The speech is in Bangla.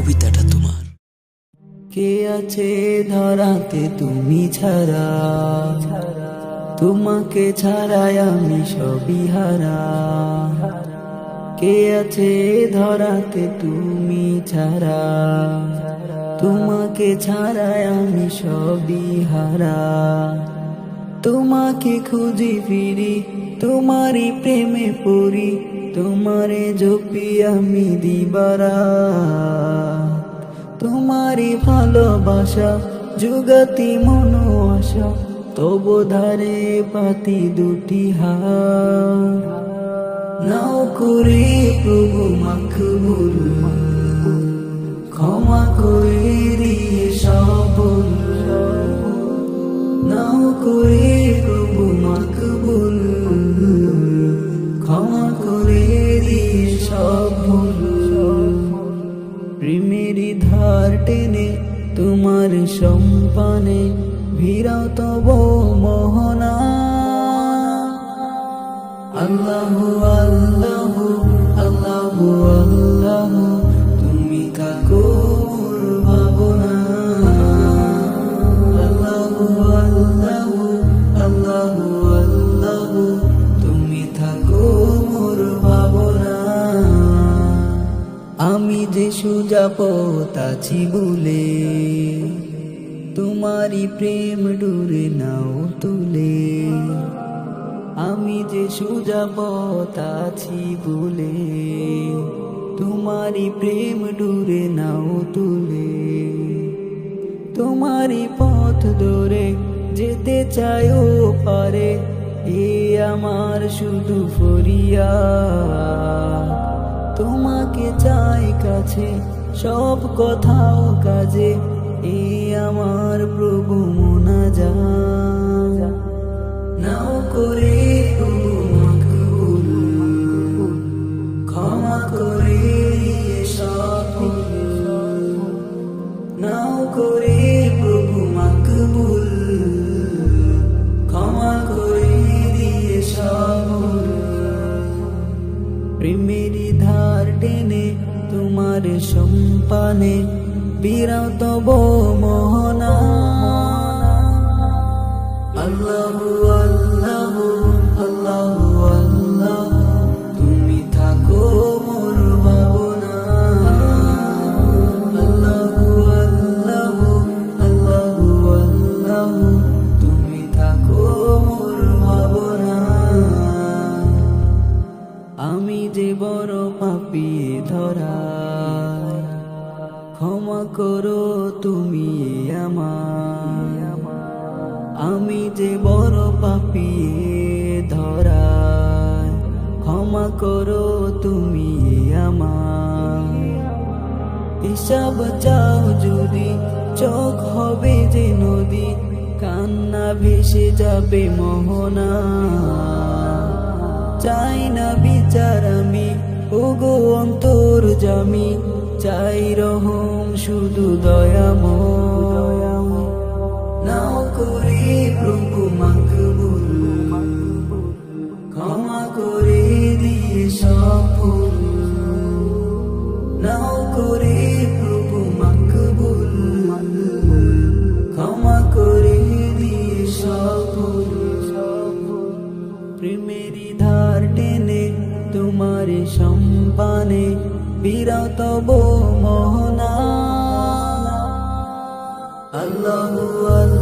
কবিতাটা তোমার। কে আছে ধরাতে তুমি ছাড়া, তোমাকে ছাড়াই আমি সবই হারা। কে আছে ধরাতে তুমি ছাড়া, তোমাকে ছাড়াই আমি সবই হারা। তোমাকে খুঁজি ফিরি, তোমারই প্রেমে পড়ি, তোমারে জপি আমি দিবারাত। তোমারই ভালোবাসা জুগাতি মনো আশা, তবু ধারে পাতি দুটি হাত। নাও করে প্রভু মাকবুল, ক্ষমা করে দিয়ে সব ভুল। নাও করে প্রভু মাকবুল, ক্ষমা করে দিয়ে সব ভুল। প্রেমেরই ধার টেনে তোমার সম্পানে ভিড়াও তব মোহনা। আল্লাহু আল্লাহু আল্লাহু আল্লাহু, তুমি থাকো মোর ভাবনা। আল্লাহু আল্লাহু আল্লাহু আল্লাহু, তুমি থাকো মোর ভাবনা। আমি যে সোজা পথ আছি বলে, তোমারই প্রেম ডুরে নাও তুলে। আমি যে সোজা পথ আছি বলে, তোমারই প্রেম ডুরে নাও তুলে। তোমারই পথ ধরে যেতে চাইও পারে, এ আমার শুধু ফরিয়াদ। তোমাকে চাই কাছে সব কথাও কাজে, এ আমার প্রভু মুনাজাত। নাও করে প্রভু মাকবুল, ক্ষমা করে দিয়ে সব ভুল। নাও করে প্রভু মাকবুল, ক্ষমা করে দিয়ে সব ভুল। প্রেমেরই ধার টেনে তোমার সম্পানে বিরাও তব মোহনা। আল্লাহু আল্লাহু আল্লাহু আল্লাহু, তুমি থাকো মোর ভাবনা। আল্লাহু আল্লাহু আল্লাহু আল্লাহু, তুমি থাকো মোর ভাবনা। আমি যে বড় পাপী ধরায়, ক্ষমা করো তুমি আমায়। আমি যে বড় পাপী ধরায়, ক্ষমা করো তুমি আমায়। হিসাব চাও যদি চোখ হবে যে নদী, কান্না ভেসে যাবে মোহনা। চাই না বিচার আমি ওগো অন্তর্যামী, চাই রহম শুধু দয়াময়। নাও করে প্রভু মাকবুল, ক্ষমা করে দিয়ে সব ভুল। নাও করে প্রভু মাকবুল, ক্ষমা করে দিয়ে সব ভুল। প্রেমেরই ধার টেনে তোমার সম্পানে বিরাও তব মোহনা। আল্লাহু আল্লাহু